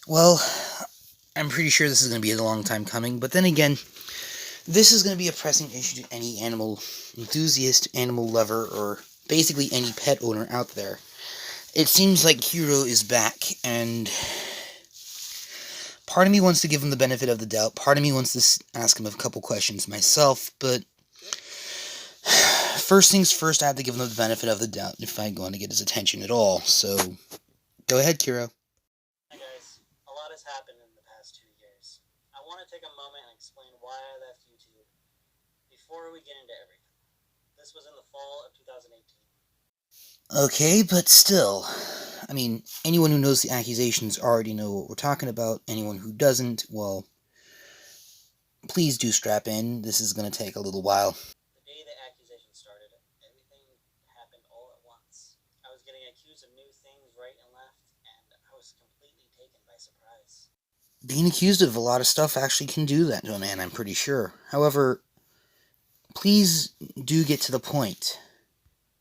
Well, I'm pretty sure this is going to be a long time coming, but then again, this is going to be a pressing issue to any animal enthusiast, animal lover, or basically any pet owner out there. It seems like Kero is back, and part of me wants to give him the benefit of the doubt. Part of me wants to ask him a couple questions myself, but first things first, I have to give him the benefit of the doubt if I'm going to get his attention at all. So, go ahead, Kero. Hi guys, a lot has happened in the past 2 years. I want to take a moment and explain why I left YouTube before we get into everything. This was in the fall of 2018. Okay, but still, I mean, anyone who knows the accusations already know what we're talking about. Anyone who doesn't, well, please do strap in. This is going to take a little while. The day the accusation started, everything happened all at once. I was getting accused of new things right and left, and I was completely taken by surprise. Being accused of a lot of stuff actually can do that to a man, I'm pretty sure. However, please do get to the point.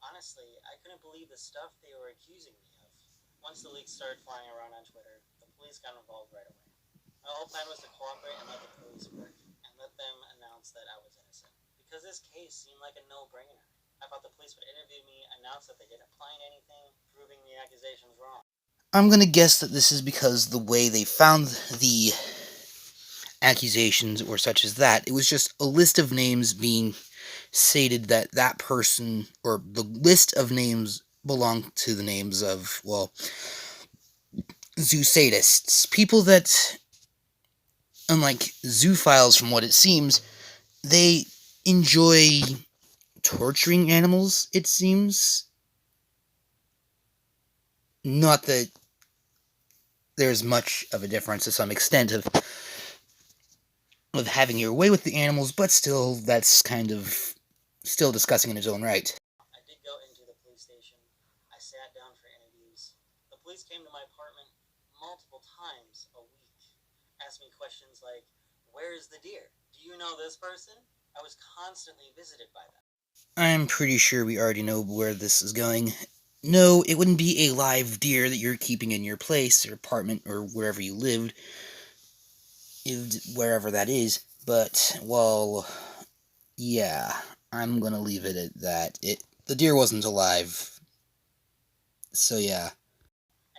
Honestly, I couldn't believe the stuff they were accusing me of. Once the leaks started flying around on Twitter, the police got involved right away. My whole plan was to cooperate and let the police work, and let them announce that I was innocent. Because this case seemed like a no-brainer. I thought the police would interview me, announce that they didn't find anything, proving the accusations wrong. I'm going to guess that this is because the way they found the accusations or such as that, it was just a list of names being stated that that person, or the list of names belonged to the names of, well, zoo sadists. People that, unlike zoophiles from what it seems, they enjoy torturing animals, it seems. Not that there's much of a difference to some extent of having your way with the animals, but still, that's kind of still discussing in its own right. I did go into the police station. I sat down for interviews. The police came to my apartment multiple times a week, asked me questions like, "Where is the deer? Do you know this person?" I was constantly visited by them. I'm pretty sure we already know where this is going. No, it wouldn't be a live deer that you're keeping in your place or apartment or wherever you lived, wherever that is. But, well, yeah, I'm gonna leave it at that. The deer wasn't alive, so yeah.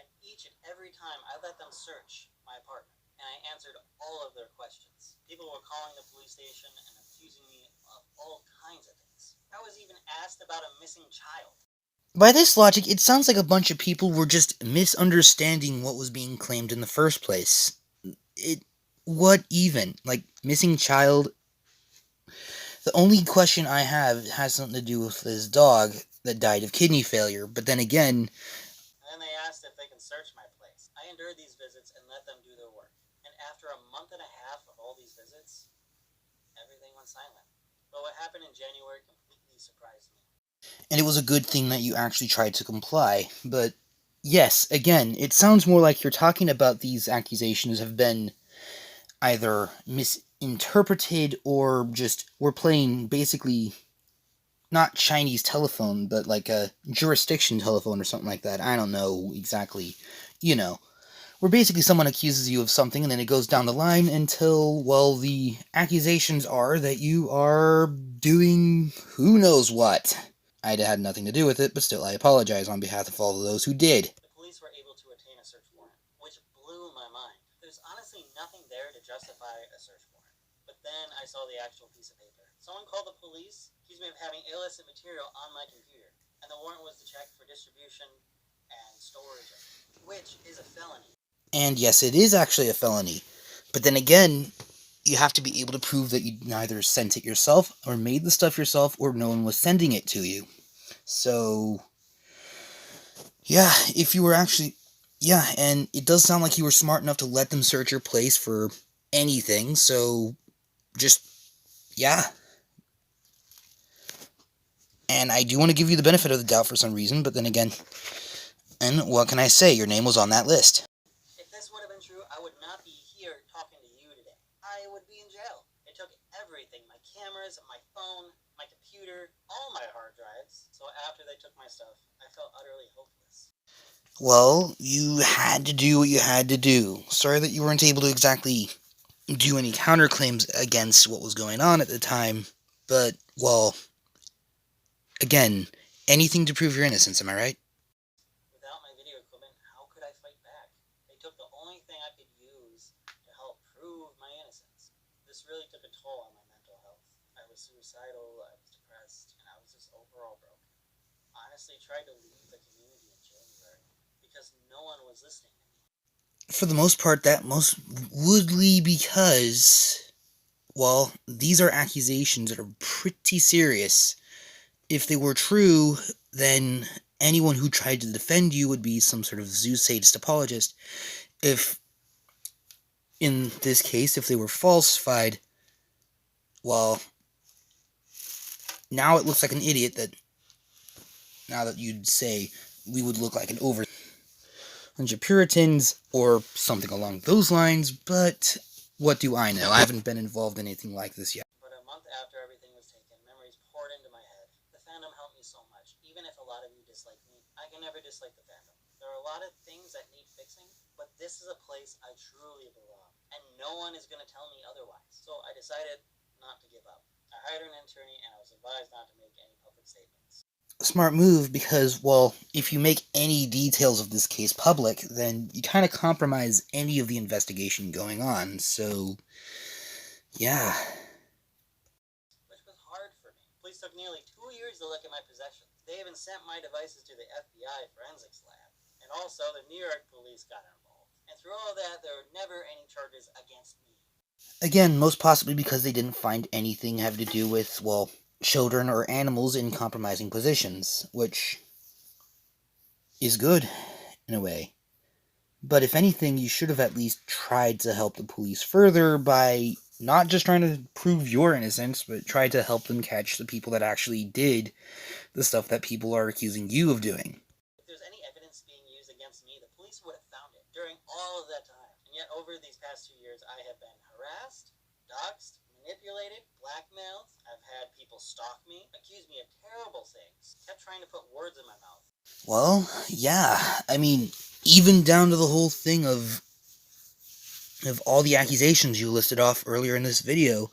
And each and every time I let them search my apartment, and I answered all of their questions. People were calling the police station and accusing me of all kinds of things. I was even asked about a missing child. By this logic, it sounds like a bunch of people were just misunderstanding what was being claimed in the first place. It. What even? Like, missing child? The only question I have has something to do with this dog that died of kidney failure, but then again, And then they asked if they can search my place. I endured these visits and let them do their work. And after a month and a half of all these visits, everything went silent. But what happened in January completely surprised me. and it was a good thing that you actually tried to comply, but yes, again, it sounds more like you're talking about these accusations have been either misinterpreted or just we're playing basically not Chinese telephone, but like a jurisdiction telephone or something like that. I don't know exactly, you know. Where basically someone accuses you of something and then it goes down the line until, well, the accusations are that you are doing who knows what. I had nothing to do with it, but still, I apologize on behalf of all of those who did. The police were able to obtain a search warrant, which blew my mind. There's honestly nothing there to justify a search warrant. But then I saw the actual piece of paper. Someone called the police, accused me of having illicit material on my computer, and the warrant was to check for distribution and storage, which is a felony. And yes, it is actually a felony. But then again, you have to be able to prove that you neither sent it yourself or made the stuff yourself or no one was sending it to you. So, yeah, if you were actually. Yeah, and it does sound like you were smart enough to let them search your place for anything, so just. Yeah. And I do want to give you the benefit of the doubt for some reason, but then again. And what can I say? Your name was on that list. If this would have been true, I would not be here talking to you today. I would be in jail. They took everything, my cameras, my phone, my computer, all my hard drives. So after they took my stuff, I felt utterly hopeless. Well, you had to do what you had to do. Sorry that you weren't able to exactly do any counterclaims against what was going on at the time, but, well, again, anything to prove your innocence, am I right? Without my video equipment, how could I fight back? They took the only thing I could use to help prove my innocence. This really took a toll on my mental health. I was suicidal, I was depressed, and I was just overall broken. Honestly, tried to leave the community in January because no one was listening to me. For the most part, that most would because, well, these are accusations that are pretty serious. If they were true, then anyone who tried to defend you would be some sort of Zeus sadist apologist. If, in this case, if they were falsified, well, now it looks like an idiot that, now that you'd say we would look like an over bunch of Puritans or something along those lines, but what do I know? I haven't been involved in anything like this yet. But a month after everything was taken, memories poured into my head. The fandom helped me so much. Even if a lot of you dislike me, I can never dislike the fandom. There are a lot of things that need fixing, but this is a place I truly belong, and no one is going to tell me otherwise. So I decided not to give up. I hired an attorney, and I was advised not to make any public statements. Smart move because, well, if you make any details of this case public, then you kind of compromise any of the investigation going on. So, yeah. Which was hard for me. Police took nearly 2 years to look at my possessions. They even sent my devices to the FBI forensics lab. And also, the New York police got involved. And through all that, there were never any charges against me. Again, most possibly because they didn't find anything having to do with, well, children or animals in compromising positions, which is good, in a way. But if anything, you should have at least tried to help the police further by not just trying to prove your innocence, but try to help them catch the people that actually did the stuff that people are accusing you of doing. If there's any evidence being used against me, the police would have found it during all of that time. And yet, over these past 2 years, I have been harassed, doxxed, manipulated, blackmailed. I've had people stalk me, accuse me of terrible things, kept trying to put words in my mouth. Well, yeah. I mean, even down to the whole thing of all the accusations you listed off earlier in this video,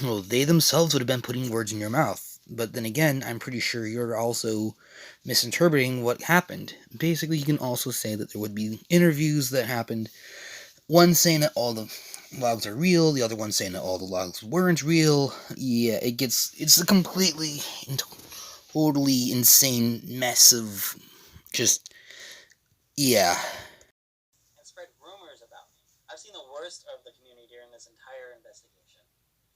well, they themselves would have been putting words in your mouth. But then again, I'm pretty sure you're also misinterpreting what happened. Basically, you can also say that there would be interviews that happened. One saying that all the logs are real, the other one saying that all the logs weren't real. Yeah, it's a completely and totally insane mess of just, yeah. And spread rumors about me. I've seen the worst of the community during this entire investigation.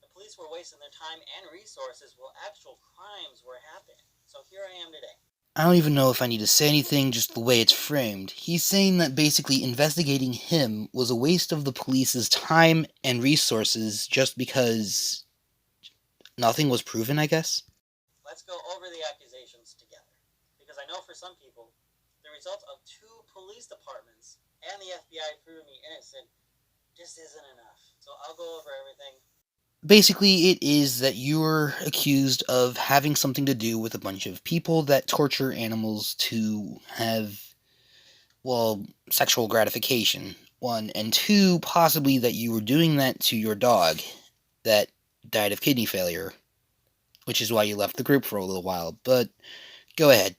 The police were wasting their time and resources while actual crimes were happening. So here I am today. I don't even know if I need to say anything, just the way it's framed. He's saying that basically investigating him was a waste of the police's time and resources just because nothing was proven, I guess? Let's go over the accusations together. Because I know for some people, the results of 2 police departments and the FBI proving me innocent just isn't enough. So I'll go over everything. Basically, it is that you're accused of having something to do with a bunch of people that torture animals to have, well, sexual gratification. One, and two, possibly that you were doing that to your dog that died of kidney failure, which is why you left the group for a little while. But go ahead.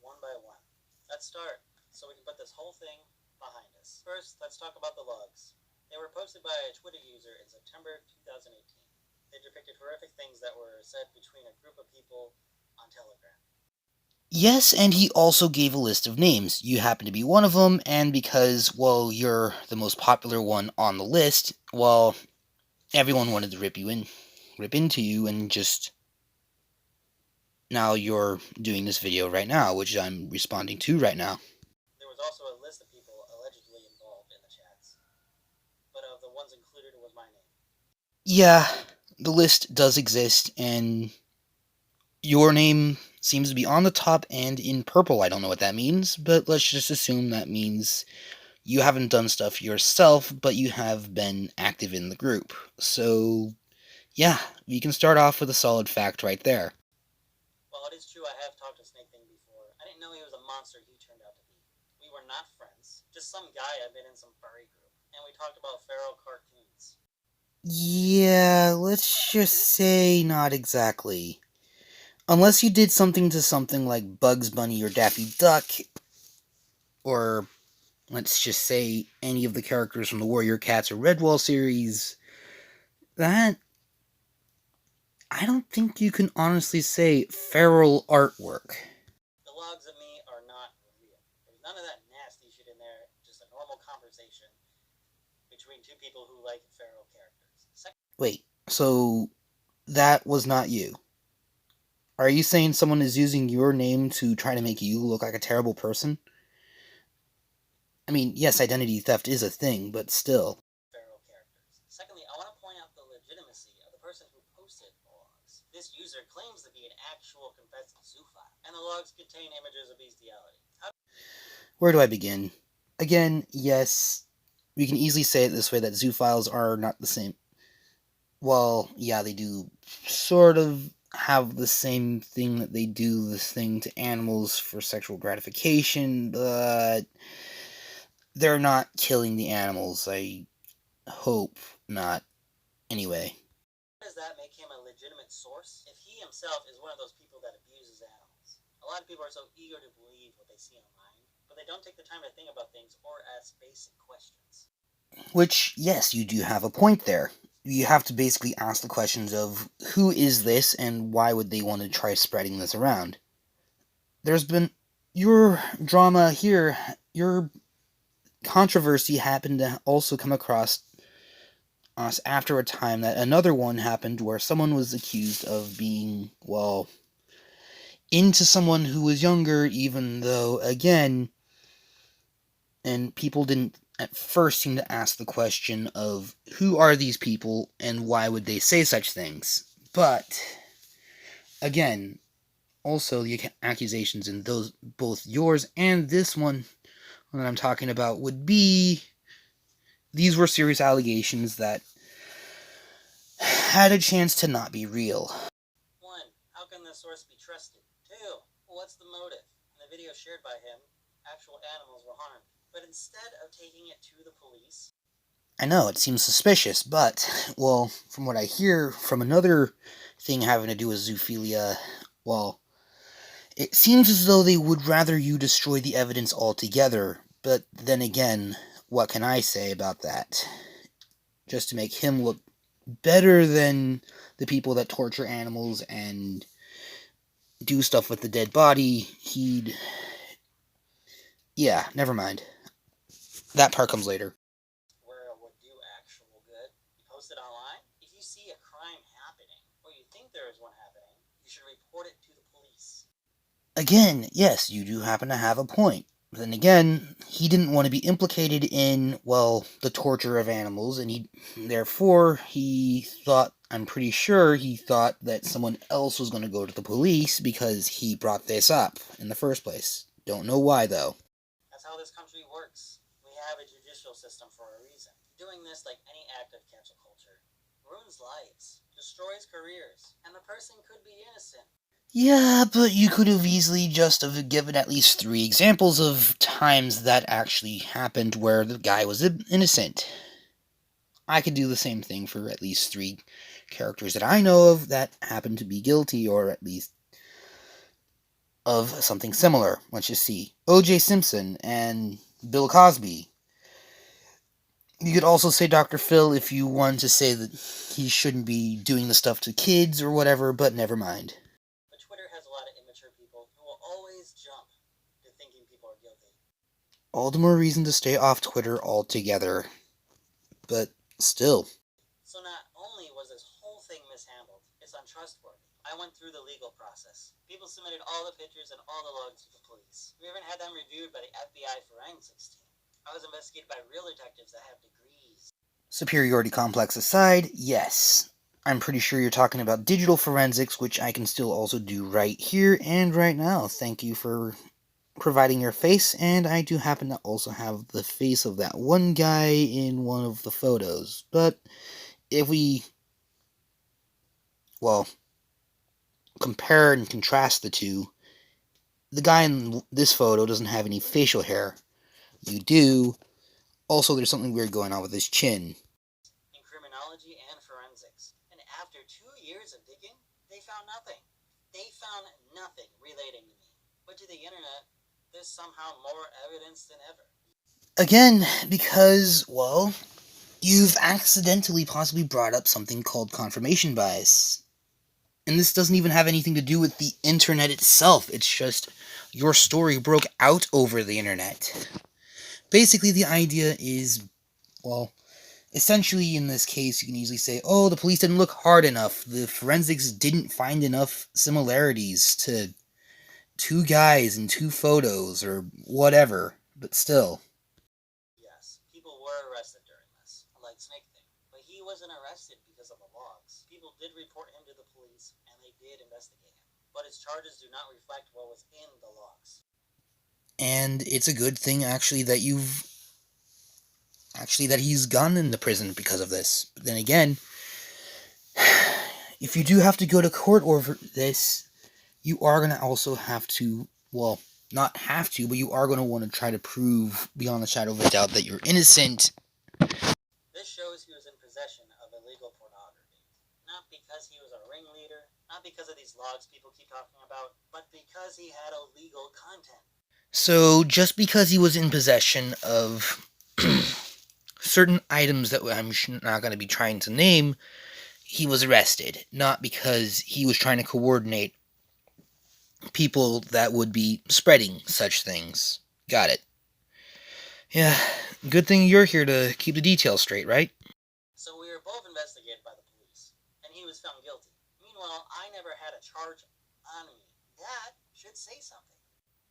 One by one. Let's start so we can put this whole thing behind us. First, let's talk about the logs. They were posted by a Twitter user in September 2018. They depicted horrific things that were said between a group of people on Telegram. Yes, and he also gave a list of names. You happen to be one of them, and because, well, you're the most popular one on the list, well, everyone wanted to rip into you, and just now you're doing this video right now, which I'm responding to right now. There was also a list of people allegedly involved in the chats, but of the ones included was my name. Yeah, the list does exist, and your name seems to be on the top and in purple. I don't know what that means, but let's just assume that means you haven't done stuff yourself, but you have been active in the group. So, yeah, we can start off with a solid fact right there. While it is true I have talked to Snake Thing before, I didn't know he was a monster he turned out were not friends, just some guy I met in some furry group, and we talked about feral cartoons. Yeah, let's just say not exactly. Unless you did something to something like Bugs Bunny or Daffy Duck, or let's just say any of the characters from the Warrior Cats or Redwall series, that I don't think you can honestly say feral artwork. The logs of me are not real. There's none of that nasty shit in there, just a normal conversation between two people who like feral characters. Wait, so that was not you? Are you saying someone is using your name to try to make you look like a terrible person? I mean, yes, identity theft is a thing, but still. Feral characters. Secondly, I want to point out the legitimacy of the person who posted the logs. This user claims to be an actual confessed zoophile, and the logs contain images of bestiality. Where do I begin? Again, yes, we can easily say it this way that zoophiles are not the same. Well, yeah, they do sort of have the same thing that they do this thing to animals for sexual gratification, but they're not killing the animals. I hope not. Anyway. Does that make him a legitimate source? If he himself is one of those people that abuses animals. A lot of people are so eager to believe what they see online, but they don't take the time to think about things or ask basic questions. Which, yes, you do have a point there. You have to basically ask the questions of who is this and why would they want to try spreading this around. There's been your drama here, your controversy happened to also come across us after a time that another one happened where someone was accused of being, well, into someone who was younger, even though, again, and people didn't at first seem to ask the question of who are these people and why would they say such things. But, again, also the accusations in those, both yours and this one that I'm talking about, would be these were serious allegations that had a chance to not be real. 1. How can the source be trusted? 2. What's the motive? In the video shared by him, actual animals were harmed. But instead of taking it to the police... I know, it seems suspicious, but, well, from what I hear from another thing having to do with zoophilia, well, it seems as though they would rather you destroy the evidence altogether, but then again, what can I say about that? Just to make him look better than the people that torture animals and do stuff with the dead body, he'd... Yeah, never mind. That part comes later. Where it would do actual good. You post it online. If you see a crime happening, or you think there is one happening, you should report it to the police. Again, yes, you do happen to have a point. But then again, he didn't want to be implicated in, well, the torture of animals, and therefore, he thought, I'm pretty sure he thought that someone else was going to go to the police because he brought this up in the first place. Don't know why, though. That's how this country works. We have a judicial system for a reason. Doing this, like any act of cancel culture, ruins lives, destroys careers, and the person could be innocent. Yeah, but you could have easily just have given at least 3 examples of times that actually happened where the guy was innocent. I could do the same thing for at least 3 characters that I know of that happen to be guilty, or at least of something similar. Let's just see. O.J. Simpson and Bill Cosby. You could also say Dr. Phil if you wanted to say that he shouldn't be doing the stuff to kids or whatever, but never mind. But Twitter has a lot of immature people who will always jump to thinking people are guilty. All the more reason to stay off Twitter altogether. But still. So not only was this whole thing mishandled, it's untrustworthy. I went through the legal process. People submitted all the pictures and all the logs to the police. We even had them reviewed by the FBI forensics team. I was investigated by real detectives that have degrees. Superiority complex aside, yes. I'm pretty sure you're talking about digital forensics, which I can still also do right here and right now. Thank you for providing your face, and I do happen to also have the face of that one guy in one of the photos. But if we, well, compare and contrast the two, the guy in this photo doesn't have any facial hair, You do. Also, there's something weird going on with his chin. In criminology and forensics. And after 2 years of digging, they found nothing. They found nothing relating to me. But to the internet, there's somehow more evidence than ever. Again, because, well, you've accidentally possibly brought up something called confirmation bias. And this doesn't even have anything to do with the internet itself. It's just your story broke out over the internet. Basically, the idea is, well, essentially in this case, you can easily say, oh, the police didn't look hard enough. The forensics didn't find enough similarities to two guys and two photos or whatever. But still. Yes, people were arrested during this, like Snake Thing. But he wasn't arrested because of the logs. People did report him to the police, and they did investigate him. But his charges do not reflect what was in the logs. And it's a good thing, actually, that he's gone into prison because of this. But then again, if you do have to go to court over this, you are going to also have to, well, not have to, but you are going to want to try to prove beyond the shadow of a doubt that you're innocent. This shows he was in possession of illegal pornography. Not because he was a ringleader, not because of these logs people keep talking about, but because he had illegal content. So, just because he was in possession of certain items that I'm not going to be trying to name, he was arrested. Not because he was trying to coordinate people that would be spreading such things. Got it. Yeah, good thing you're here to keep the details straight, right? So we were both investigated by the police, and he was found guilty. Meanwhile, I never had a charge on me. That should say something.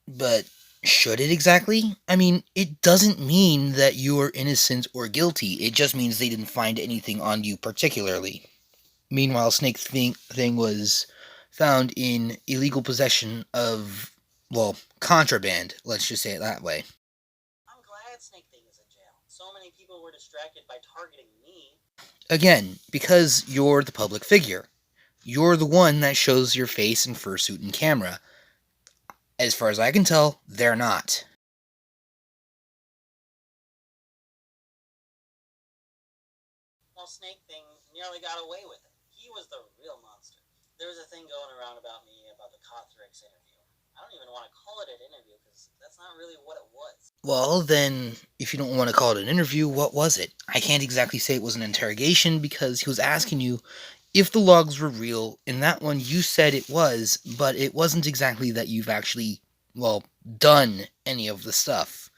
But should it exactly? I mean, it doesn't mean that you're innocent or guilty. It just means they didn't find anything on you particularly. Meanwhile, Snake Thing was found in illegal possession of, well, contraband. Let's just say it that way. I'm glad Snake Thing is in jail. So many people were distracted by targeting me. Again, because you're the public figure. You're the one that shows your face in fursuit and camera. As far as I can tell, they're not. Well, Snake Thing nearly got away with it. He was the real monster. There was a thing going around about me about the Cothrix interview. I don't even want to call it an interview because that's not really what it was. Well, then, if you don't want to call it an interview, what was it? I can't exactly say it was an interrogation because he was asking you if the logs were real. In that one, you said it was, but it wasn't exactly that you've actually, well, done any of the stuff.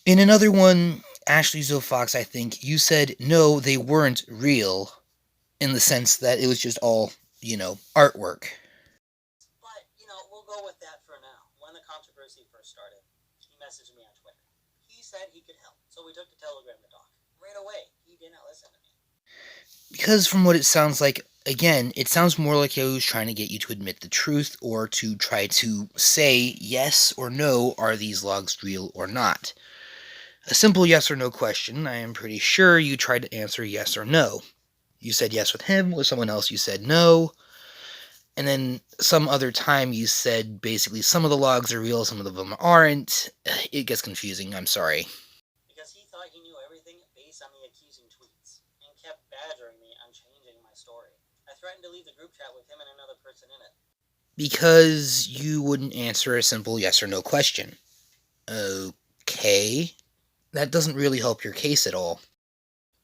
In another one, Ashley Zoe Fox, I think, you said no, they weren't real, in the sense that it was just all, artwork. But, we'll go with that for now. When the controversy first started, he messaged me on Twitter. He said he could help, so we took to Telegram to talk. Right away, he didn't listen to me. Because from what it sounds like, again, it sounds more like he was trying to get you to admit the truth or to try to say yes or no, are these logs real or not? A simple yes or no question, I am pretty sure you tried to answer yes or no. You said yes with him, with someone else you said no, and then some other time you said basically some of the logs are real, some of them aren't. It gets confusing, I'm sorry. Because he thought he knew everything based on the accusing tweets, and kept badgering me on changing my story. I threatened to leave the group chat with him and another person in it. Because you wouldn't answer a simple yes or no question. Okay. That doesn't really help your case at all.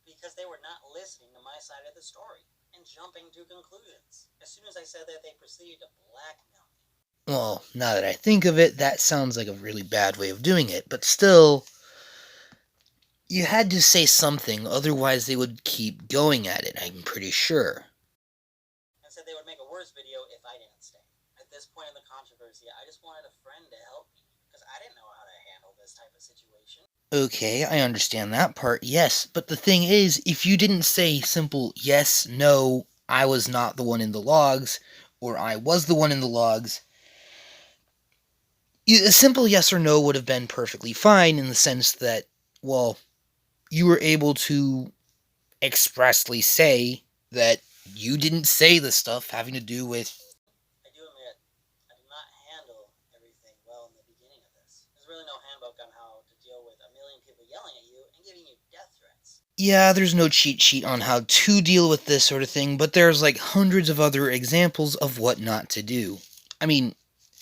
Because they were not listening to my side of the story, and jumping to conclusions. As soon as I said that, they proceeded to blackmail me. Well, now that I think of it, that sounds like a really bad way of doing it, but still, you had to say something, otherwise they would keep going at it, I'm pretty sure. And said they would make a worse video if I didn't stay. At this point in the controversy, I just wanted a friend to help me, because I didn't know how to handle this type of situation. Okay, I understand that part, yes, but the thing is, if you didn't say simple yes, no, I was not the one in the logs, or I was the one in the logs, a simple yes or no would have been perfectly fine in the sense that, well, you were able to expressly say that you didn't say the stuff having to do with. I do admit, I did not handle everything well in the beginning of this. There's really no handbook on how Yeah, there's no cheat sheet on how to deal with this sort of thing, but there's like hundreds of other examples of what not to do. I mean,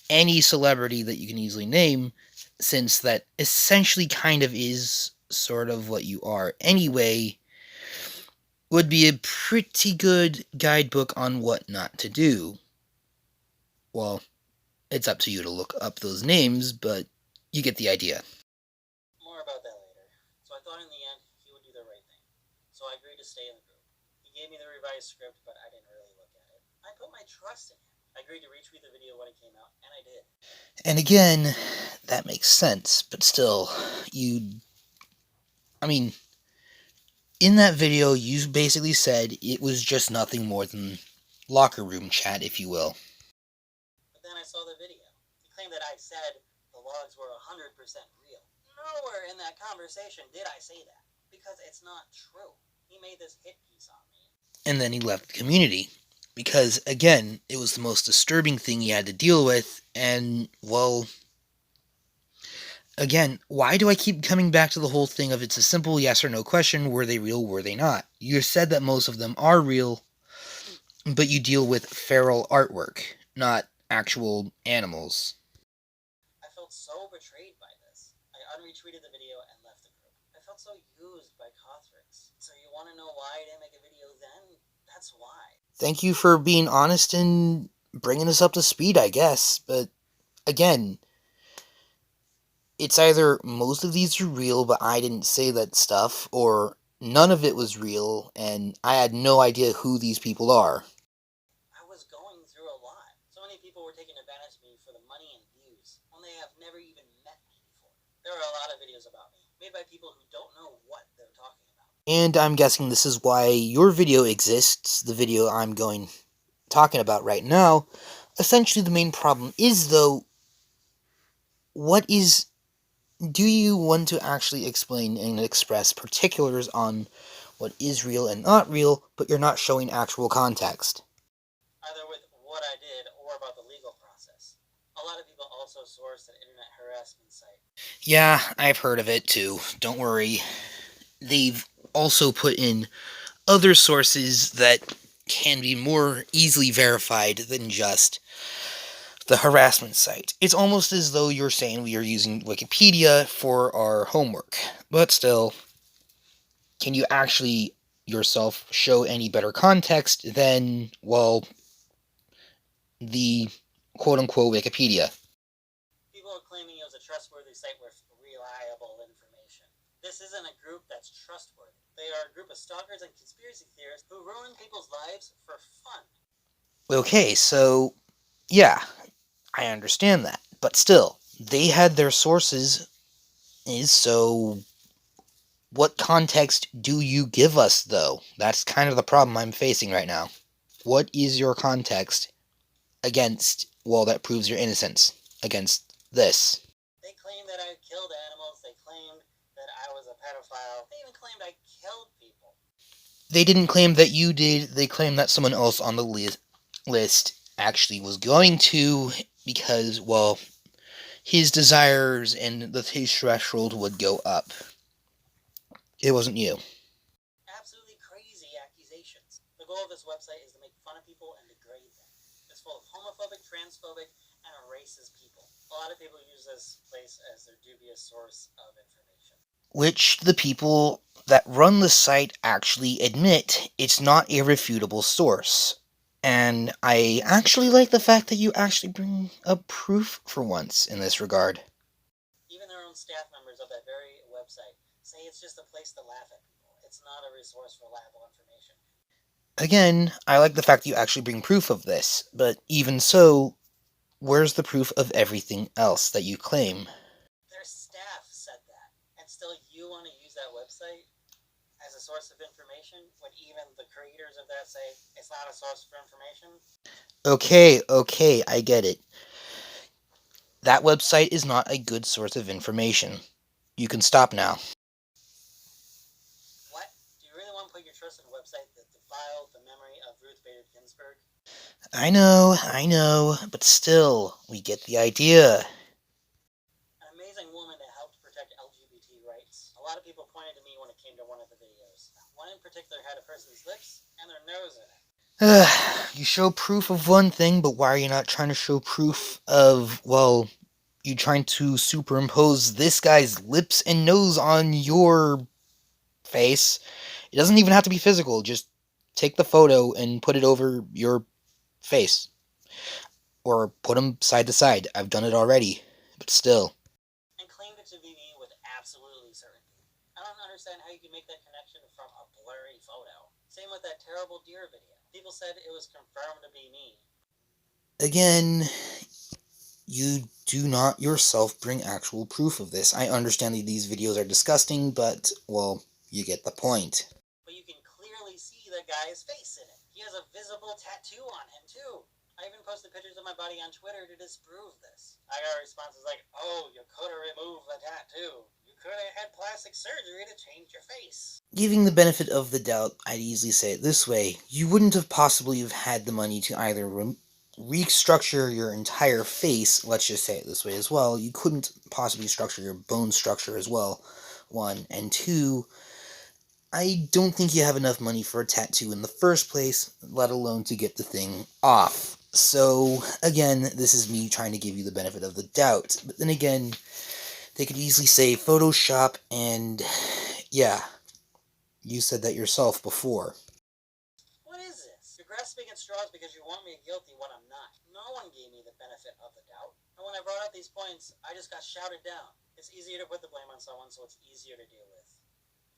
any celebrity that you can easily name, since that essentially kind of is sort of what you are anyway, would be a pretty good guidebook on what not to do. Well, it's up to you to look up those names, but you get the idea. More about that later. So I thought in the end he would do the right thing. So I agreed to stay in the group. He gave me the revised script, but I didn't really look at it. I put my trust in him. I agreed to retweet the video when it came out, and I did. And again, that makes sense, but still, you. I mean, in that video, you basically said it was just nothing more than locker room chat, if you will. But then I saw the video. He claimed that I said the logs were 100% real. Nowhere in that conversation did I say that, because it's not true. He made this hit piece on me. And then he left the community. Because, again, it was the most disturbing thing he had to deal with, and, well, again, why do I keep coming back to the whole thing of it's a simple yes or no question, were they real, were they not? You said that most of them are real, but you deal with feral artwork, not actual animals. I felt so betrayed by this. I unretweeted the video and left the group. I felt so used by Cothrix. So you want to know why I didn't make a video then? That's why. Thank you for being honest and bringing us up to speed, I guess, but again, it's either most of these are real, but I didn't say that stuff, or none of it was real, and I had no idea who these people are. I was going through a lot. So many people were taking advantage of me for the money and views when they have never even met me before. There are a lot of videos about me, made by people who don't know what they're talking about. And I'm guessing this is why your video exists, the video I'm talking about right now. Essentially, the main problem is, though, what is. Do you want to actually explain and express particulars on what is real and not real, but you're not showing actual context? Either with what I did or about the legal process. A lot of people also sourced an internet harassment site. Yeah, I've heard of it too. Don't worry. They've also put in other sources that can be more easily verified than just the harassment site. It's almost as though you're saying we are using Wikipedia for our homework. But still, can you actually yourself show any better context than, well, the quote unquote Wikipedia? People are claiming it was a trustworthy site with reliable information. This isn't a group that's trustworthy. They are a group of stalkers and conspiracy theorists who ruin people's lives for fun. Okay, so, yeah, I understand that. But still, they had their sources, so what context do you give us, though? That's kind of the problem I'm facing right now. What is your context against, well, that proves your innocence against this? They claimed that I killed animals. They claimed that I was a pedophile. They even claimed I killed people. They didn't claim that you did, they claimed that someone else on the list actually was going to, because, well, his desires and his threshold would go up. It wasn't you. Absolutely crazy accusations. The goal of this website is to make fun of people and degrade them. It's full of homophobic, transphobic, and racist people. A lot of people use this place as their dubious source of information. Which the people that run the site actually admit it's not a refutable source. And I actually like the fact that you actually bring up proof for once in this regard. Even their own staff members of that very website say it's just a place to laugh at people. It's not a resource for reliable information. Again, I like the fact that you actually bring proof of this, but even so, where's the proof of everything else that you claim? Their staff said that. And still you want to use that website as a source of information when even the creators of that say it's not a source for information? Okay, I get it. That website is not a good source of information. You can stop now. What? Do you really want to put your trust in a website that defiled the memory of Ruth Bader Ginsburg? I know, but still, we get the idea. An amazing woman that helped protect LGBT rights. A lot of people people pointed to me when it came to one of the videos. One in particular had a person's lips and their nose in it. You show proof of one thing, but why are you not trying to show proof of, well, you trying to superimpose this guy's lips and nose on your face? It doesn't even have to be physical. Just take the photo and put it over your face. Or put them side to side. I've done it already. But still. And claimed it to be me with absolutely certainty. I don't understand how you can make that connection from a blurry photo. Same with that terrible deer video. People said it was confirmed to be me. Again, you do not yourself bring actual proof of this. I understand that these videos are disgusting, but, well, you get the point. But you can clearly see the guy's face in it. He has a visible tattoo on him, too. I even posted pictures of my body on Twitter to disprove this. I got responses like, oh, you could have removed the tattoo. You could have had plastic surgery to change your face. Giving the benefit of the doubt, I'd easily say it this way. You wouldn't have possibly have had the money to either restructure your entire face, let's just say it this way as well. You couldn't possibly structure your bone structure as well, one. And two, I don't think you have enough money for a tattoo in the first place, let alone to get the thing off. So, again, this is me trying to give you the benefit of the doubt. But then again, they could easily say Photoshop, and yeah, you said that yourself before. What is this? You're grasping at straws because you want me guilty when I'm not. No one gave me the benefit of the doubt. And when I brought up these points, I just got shouted down. It's easier to put the blame on someone, so it's easier to deal with.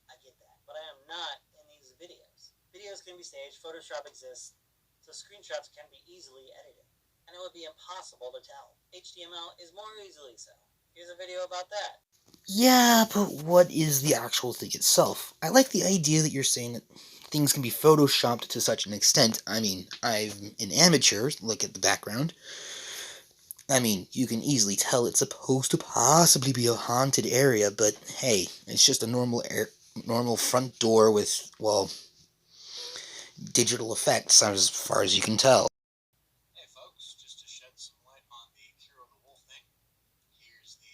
I get that. But I am not in these videos. Videos can be staged, Photoshop exists, so screenshots can be easily edited. And it would be impossible to tell. HTML is more easily so. Here's a video about that. Yeah, but what is the actual thing itself? I like the idea that you're saying that things can be photoshopped to such an extent. I mean, I'm an amateur, look at the background. I mean, you can easily tell it's supposed to possibly be a haunted area, but hey, it's just a normal front door with, well, digital effects as far as you can tell. Hey folks, just to shed some light on the Kero the Wolf thing, here's the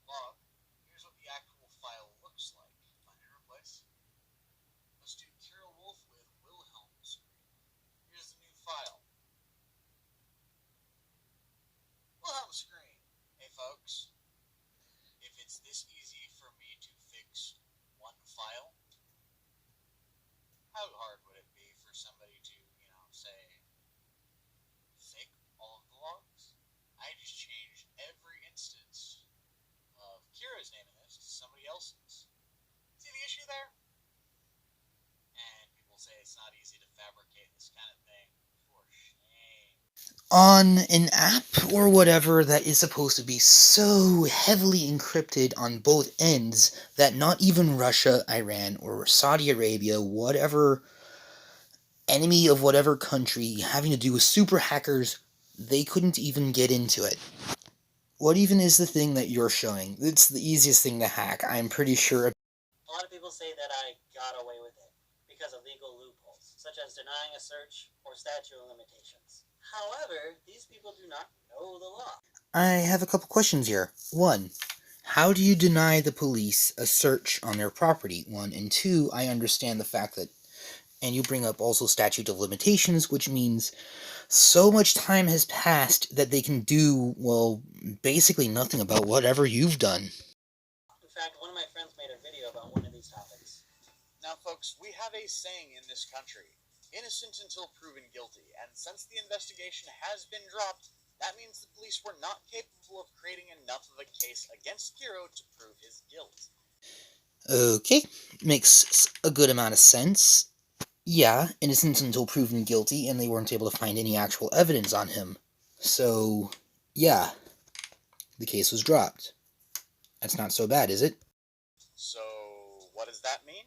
log. Here's what the actual file looks like. Find your place. Let's do Kero Wolf with Wilhelm screen. Here's the new file. Wilhelm screen. Hey folks, if it's this easy for me to fix one file, how hard would it be for somebody to, say, fake all of the logs? I just changed every instance of Kira's name in this to somebody else's. See the issue there? And people say it's not easy to fabricate this kind of thing. For shame. On an app or whatever that is supposed to be so heavily encrypted on both ends that not even Russia, Iran, or Saudi Arabia, whatever enemy of whatever country having to do with super hackers, they couldn't even get into it. What even is the thing that you're showing? It's the easiest thing to hack, I'm pretty sure. A lot of people say that I got away with it because of legal loopholes, such as denying a search or statute of limitations. However, these people do not know the law. I have a couple questions here. One, how do you deny the police a search on their property? One, and two, I understand the fact that, and you bring up also statute of limitations, which means so much time has passed that they can do, well, basically nothing about whatever you've done. In fact, one of my friends made a video about one of these topics. Now, folks, we have a saying in this country, innocent until proven guilty, and since the investigation has been dropped, that means the police were not capable of creating enough of a case against Kero to prove his guilt. Okay, makes a good amount of sense. Yeah, innocent until proven guilty, and they weren't able to find any actual evidence on him. So, yeah, the case was dropped. That's not so bad, is it? So, what does that mean?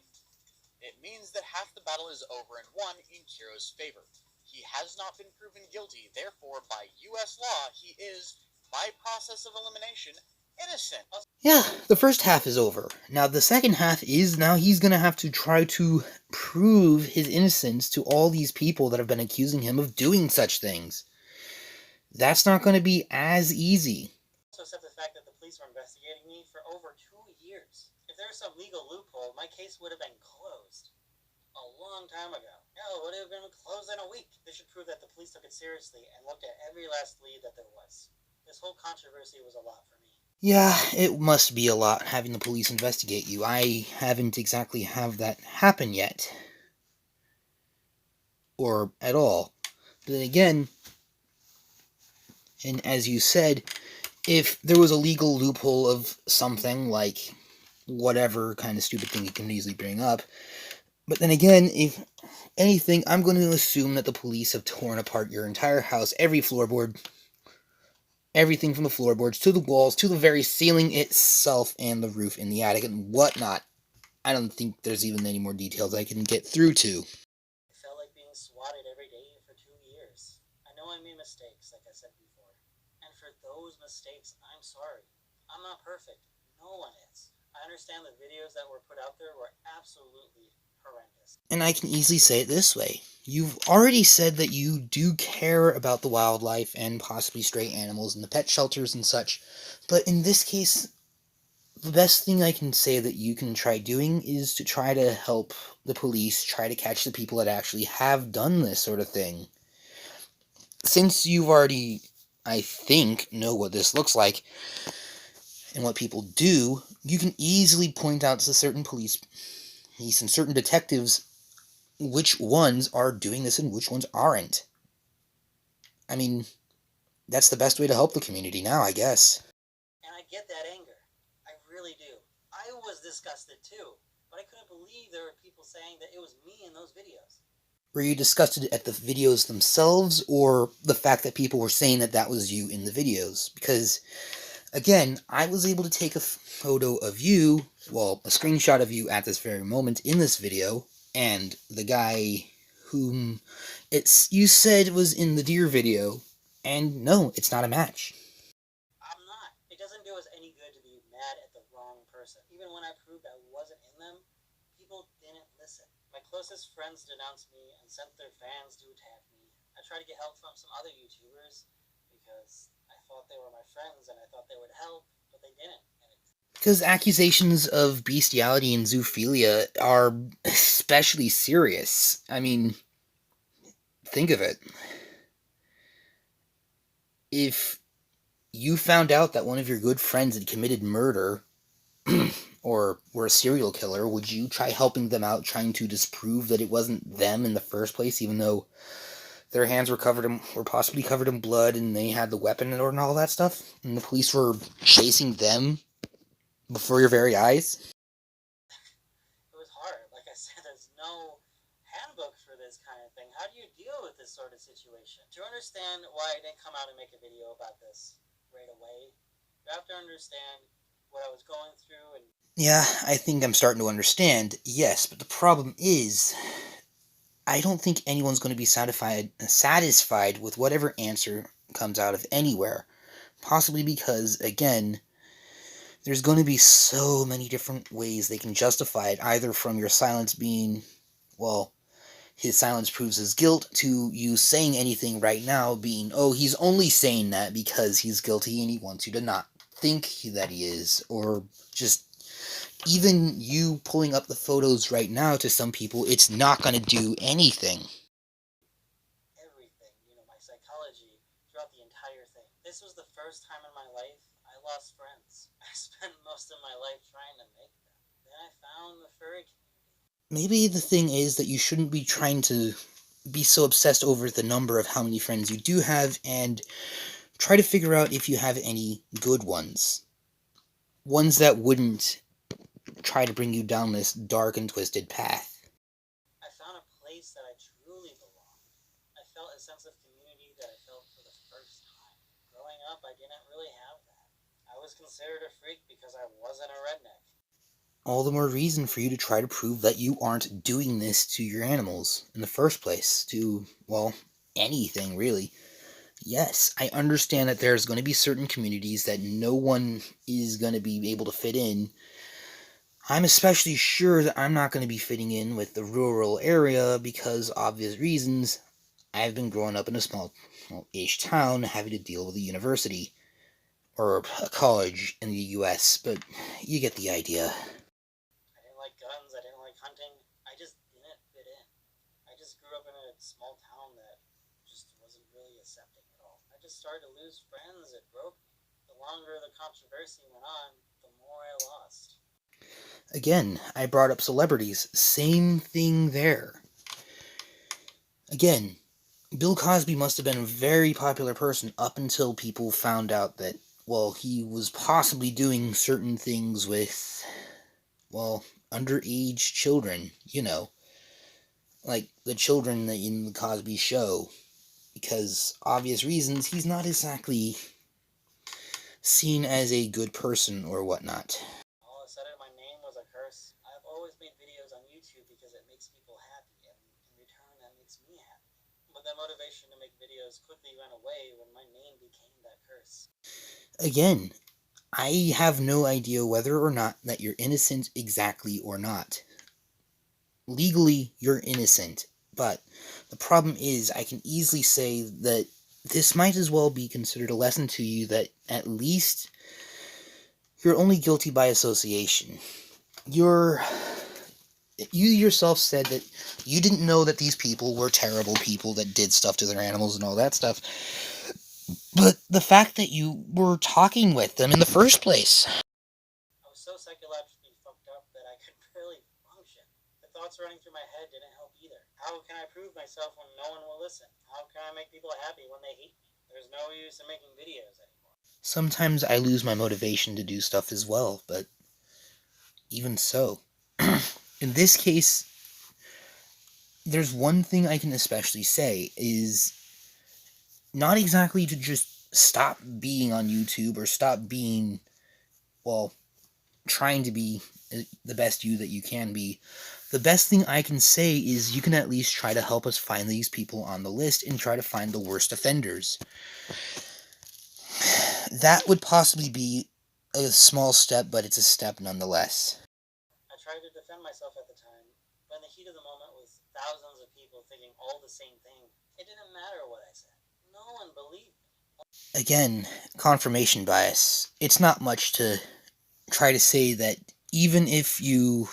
It means that half the battle is over and won in Kero's favor. He has not been proven guilty, therefore, by U.S. law, he is, by process of elimination, innocent. Yeah, the first half is over. Now, the second half is now he's gonna have to try to prove his innocence to all these people that have been accusing him of doing such things. That's not gonna be as easy. Also, accept the fact that the police were investigating me for over 2 years. If there's some legal loophole, my case would have been closed a long time ago. Hell, it would have been closed in a week. They should prove that the police took it seriously and looked at every last lead that there was. This whole controversy was a lot for me. Yeah, it must be a lot having the police investigate you. I haven't exactly have that happen yet. Or at all. But then again, and as you said, if there was a legal loophole of something, like whatever kind of stupid thing you can easily bring up, but then again, if anything, I'm going to assume that the police have torn apart your entire house, every floorboard, everything from the floorboards to the walls to the very ceiling itself and the roof in the attic and whatnot. I don't think there's even any more details I can get through to. It felt like being swatted every day for 2 years. I know I made mistakes, like I said before. And for those mistakes, I'm sorry. I'm not perfect. No one is. I understand the videos that were put out there were absolutely horrendous. And I can easily say it this way. You've already said that you do care about the wildlife and possibly stray animals and the pet shelters and such, but in this case, the best thing I can say that you can try doing is to try to help the police try to catch the people that actually have done this sort of thing. Since you've already, I think, know what this looks like and what people do, you can easily point out to certain police and certain detectives which ones are doing this and which ones aren't. I mean, that's the best way to help the community now, I guess. And I get that anger. I really do. I was disgusted too, but I couldn't believe there were people saying that it was me in those videos. Were you disgusted at the videos themselves, or the fact that people were saying that that was you in the videos? Because, again, I was able to take a photo of you, well, a screenshot of you at this very moment in this video, and the guy whom you said was in the deer video, and no, it's not a match. I'm not. It doesn't do us any good to be mad at the wrong person. Even when I proved I wasn't in them, people didn't listen. My closest friends denounced me and sent their fans to attack me. I tried to get help from some other YouTubers because I thought they were my friends and I thought they would help, but they didn't. Because accusations of bestiality and zoophilia are especially serious. I mean, think of it. If you found out that one of your good friends had committed murder or were a serial killer, would you try helping them out, trying to disprove that it wasn't them in the first place, even though their hands were possibly covered in blood and they had the weapon and all that stuff, and the police were chasing them before your very eyes? It was hard. Like I said, there's no handbook for this kind of thing. How do you deal with this sort of situation? To understand why I didn't come out and make a video about this right away, you have to understand what I was going through. And yeah, I think I'm starting to understand, yes, but the problem is, I don't think anyone's going to be satisfied with whatever answer comes out of anywhere. Possibly because, again, there's going to be so many different ways they can justify it, either from your silence being, well, his silence proves his guilt, to you saying anything right now being, oh, he's only saying that because he's guilty and he wants you to not think that he is, or just even you pulling up the photos right now to some people, it's not going to do anything. everything, my psychology throughout the entire thing. This was the first time in my life I lost friends. I spent most of my life trying to make them. Then I found the furry community. Maybe the thing is that you shouldn't be trying to be so obsessed over the number of how many friends you do have, and try to figure out if you have any good ones. Ones that wouldn't try to bring you down this dark and twisted path. I found a place that I truly belonged. I felt a sense of community that I felt for the first time. Growing up, I didn't really have that. I was considered a freak because I wasn't a redneck. All the more reason for you to try to prove that you aren't doing this to your animals in the first place. To, well, anything, really. Yes, I understand that there's going to be certain communities that no one is going to be able to fit in. I'm especially sure that I'm not going to be fitting in with the rural area because obvious reasons. I've been growing up in a small-ish town having to deal with a university, or a college in the US, but you get the idea. like guns, I didn't like hunting. I just didn't fit in. I just grew up in a small town that just wasn't really accepting at all. I just started to lose friends. It broke me. The longer the controversy went on, the more I lost. Again, I brought up celebrities. Same thing there. Again, Bill Cosby must have been a very popular person up until people found out that, well, he was possibly doing certain things with, well, underage children, like the children in the Cosby Show, because obvious reasons he's not exactly seen as a good person or whatnot. All of a sudden, my name was a curse. I've always made videos on YouTube because it makes people happy, and in return, that makes me happy. But that motivation to make videos quickly went away when my name became that curse. Again, I have no idea whether or not that you're innocent exactly or not. Legally, you're innocent, but the problem is I can easily say that this might as well be considered a lesson to you that at least you're only guilty by association. You yourself said that you didn't know that these people were terrible people that did stuff to their animals and all that stuff, but the fact that you were talking with them in the first place. I was so psychologically fucked up that I could barely function. The thoughts running through my head didn't help either. How can I prove myself when no one will listen? How can I make people happy when they hate me? There's no use in making videos anymore. Sometimes I lose my motivation to do stuff as well, but even so. In this case, there's one thing I can especially say is not exactly to just stop being on YouTube or stop being, well, trying to be the best you that you can be. The best thing I can say is you can at least try to help us find these people on the list and try to find the worst offenders. That would possibly be a small step, but it's a step nonetheless. I tried to defend myself at the time, but in the heat of the moment with thousands of people thinking all the same thing, it didn't matter what I said. No one believed me. Again, confirmation bias. It's not much to try to say that even if you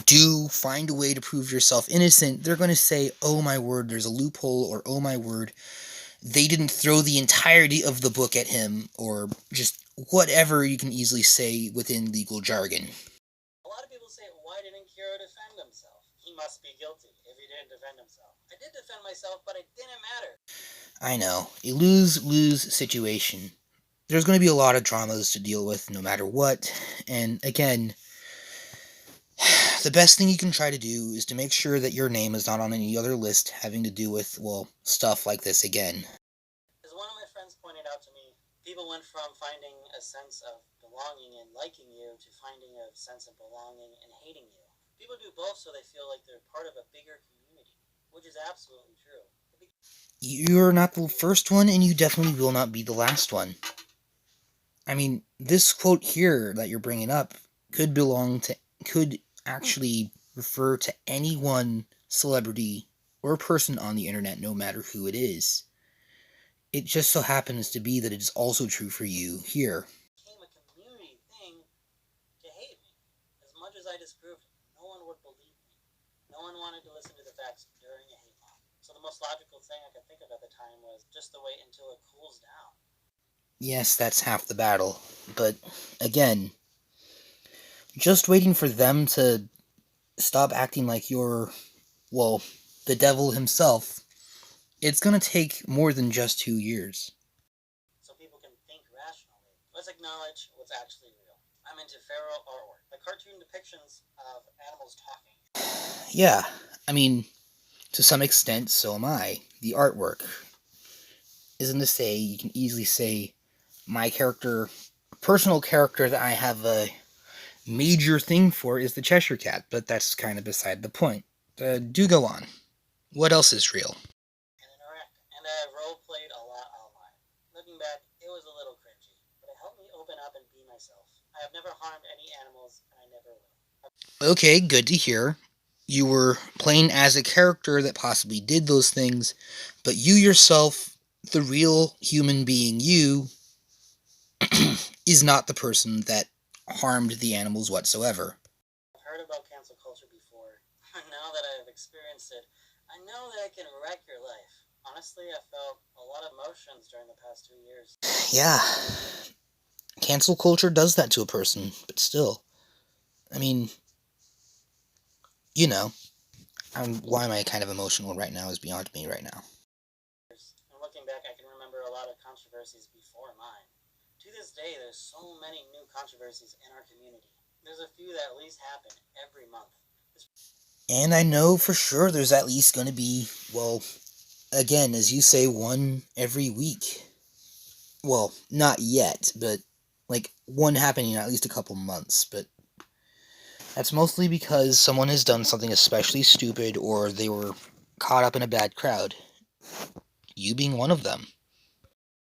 do find a way to prove yourself innocent, they're going to say, oh my word, there's a loophole, or oh my word, they didn't throw the entirety of the book at him, or just whatever you can easily say within legal jargon. A lot of people say, why didn't Kero defend himself? He must be guilty if he didn't defend himself. I did defend myself, but it didn't matter. I know, a lose-lose situation. There's going to be a lot of dramas to deal with no matter what, and again, the best thing you can try to do is to make sure that your name is not on any other list having to do with, well, stuff like this again. As one of my friends pointed out to me, people went from finding a sense of belonging and liking you to finding a sense of belonging and hating you. People do both so they feel like they're part of a bigger community, which is absolutely true. You're not the first one, and you definitely will not be the last one. I mean, this quote here that you're bringing up could actually refer to any one celebrity or person on the internet, no matter who it is. It just so happens to be that it is also true for you here. It became a community thing to hate me. As much as I disproved it, no one would believe me. No one wanted to listen to the facts during a hate mob. So the most logical thing I could think of at the time was just to wait until it cools down. Yes, that's half the battle. But, again, just waiting for them to stop acting like you're, well, the devil himself, it's gonna take more than just 2 years. So people can think rationally. Let's acknowledge what's actually real. I'm into feral artwork, the cartoon depictions of animals talking. Yeah, I mean, to some extent, so am I. The artwork. Isn't to say, you can easily say, my character, personal character that I have a major thing for is the Cheshire Cat, but that's kind of beside the point. Do go on. What else is real? And interact. And I role played a lot online. Looking back, it was a little cringy, but it helped me open up and be myself. I have never harmed any animals, and I never will. Okay, good to hear. You were playing as a character that possibly did those things, but you yourself, the real human being you, is not the person that harmed the animals whatsoever. I've heard about cancel culture before. Now that I've experienced it, I know that it can wreck your life. Honestly, I felt a lot of emotions during the past 2 years. Yeah, cancel culture does that to a person, but still. I mean, you know, why am I kind of emotional right now is beyond me right now. And looking back, I can remember a lot of controversies before mine. To this day, there's so many new controversies in our community. There's a few that at least happen every month. And I know for sure there's at least going to be, well, again, as you say, one every week. Well, not yet, but like one happening in at least a couple months, but that's mostly because someone has done something especially stupid or they were caught up in a bad crowd. You being one of them.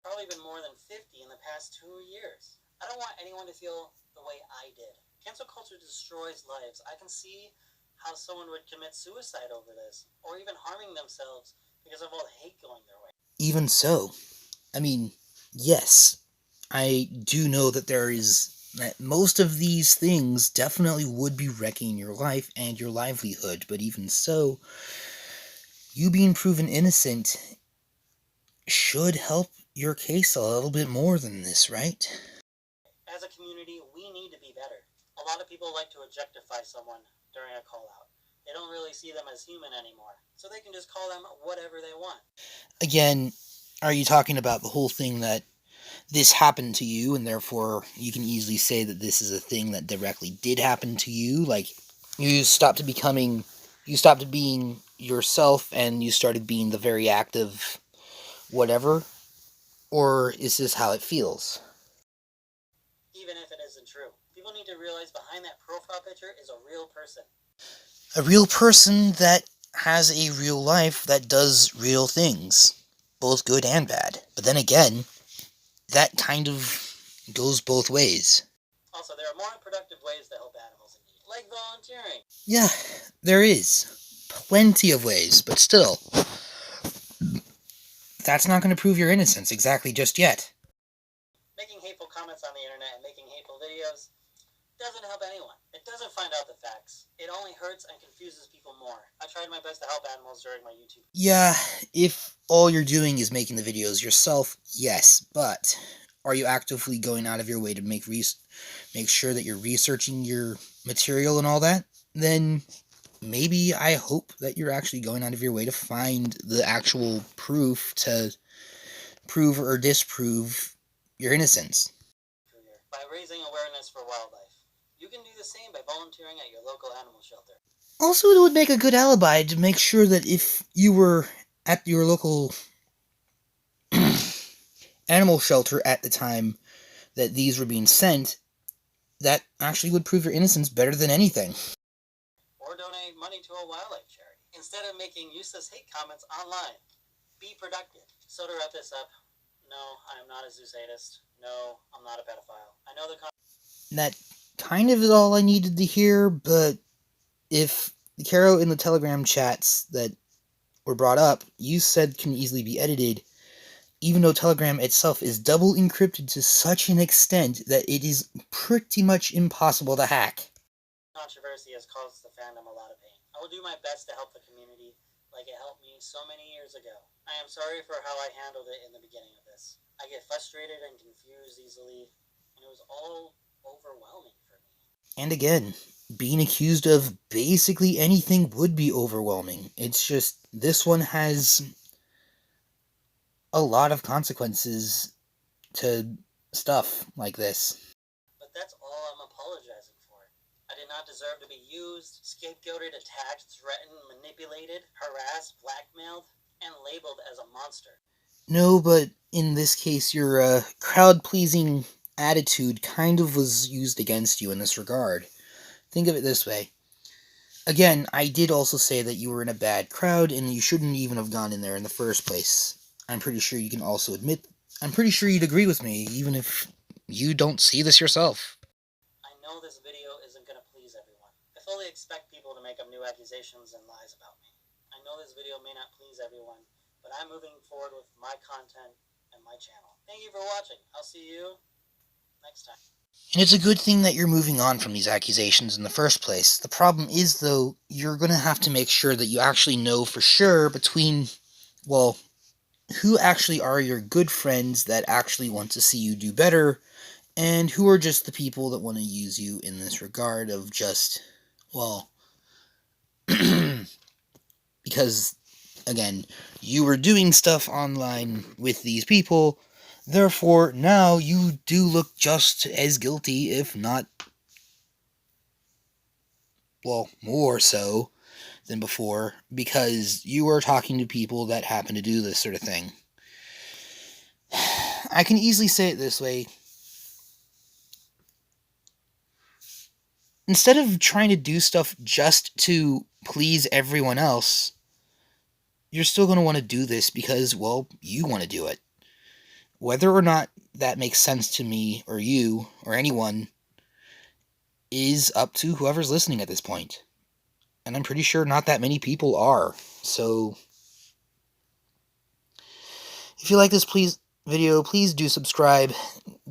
Probably been more than 50 in the past 2 years. I don't want anyone to feel the way I did. Cancel culture destroys lives. I can see how someone would commit suicide over this, or even harming themselves because of all the hate going their way. Even so, I mean, yes, I do know that that most of these things definitely would be wrecking your life and your livelihood, but even so, you being proven innocent should help your case a little bit more than this, right? As a community, we need to be better. A lot of people like to objectify someone during a call out. They don't really see them as human anymore, so they can just call them whatever they want. Again, are you talking about the whole thing that this happened to you and therefore you can easily say that this is a thing that directly did happen to you? Like, you stopped being yourself and you started being the very active whatever? Or is this how it feels? Even if it isn't true, people need to realize behind that profile picture is a real person. A real person that has a real life that does real things, both good and bad. But then again, that kind of goes both ways. Also, there are more productive ways to help animals in need, like volunteering. Yeah, there is. Plenty of ways, but still, that's not going to prove your innocence exactly just yet. Making hateful comments on the internet and making hateful videos doesn't help anyone. It doesn't find out the facts. It only hurts and confuses people more. I tried my best to help animals during my YouTube. Yeah, if all you're doing is making the videos yourself, yes, but are you actively going out of your way to make sure that you're researching your material and all that? Then maybe I hope that you're actually going out of your way to find the actual proof to prove or disprove your innocence. By raising awareness for wildlife. You can do the same by volunteering at your local animal shelter. Also, it would make a good alibi to make sure that if you were at your local animal shelter at the time that these were being sent, that actually would prove your innocence better than anything. Or donate money to a wildlife charity. Instead of making useless hate comments online, be productive. So to wrap this up, no, I am not a zoo sadist. No, I'm not a pedophile. I know That kind of is all I needed to hear, but if the Kero in the Telegram chats that were brought up, you said can easily be edited, even though Telegram itself is double encrypted to such an extent that it is pretty much impossible to hack. controversy has caused the fandom a lot of pain. I will do my best to help the community like it helped me so many years ago. I am sorry for how I handled it in the beginning of this. I get frustrated and confused easily, and it was all overwhelming for me. And again, being accused of basically anything would be overwhelming. It's just, this one has a lot of consequences to stuff like this. But that's all I'm apologizing for. I did not deserve to be used, scapegoated, attacked, threatened, manipulated, harassed, blackmailed, and labeled as a monster. No, but in this case, your crowd-pleasing attitude kind of was used against you in this regard. Think of it this way. Again, I did also say that you were in a bad crowd, and you shouldn't even have gone in there in the first place. I'm pretty sure you can also admit... I'm pretty sure you'd agree with me, even if you don't see this yourself. I know this video isn't going to please everyone. I fully expect people to make up new accusations and lies about me. I know this video may not please everyone, but I'm moving forward with my content and my channel. Thank you for watching. I'll see you next time. And it's a good thing that you're moving on from these accusations in the first place. The problem is, though, you're going to have to make sure that you actually know for sure between, well, who actually are your good friends that actually want to see you do better, and who are just the people that want to use you in this regard of just, well, because, again, you were doing stuff online with these people, therefore now you do look just as guilty, if not, well, more so than before, because you are talking to people that happen to do this sort of thing. I can easily say it this way. Instead of trying to do stuff just to please everyone else, you're still going to want to do this because, well, you want to do it. Whether or not that makes sense to me or you or anyone is up to whoever's listening at this point. And I'm pretty sure not that many people are. So, if you like this video, please do subscribe,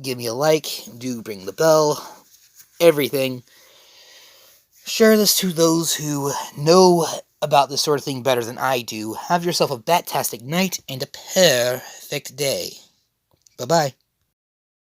give me a like, do ring the bell, everything. Share this to those who know about this sort of thing better than I do. Have yourself a bat-tastic night and a perfect day. Bye-bye.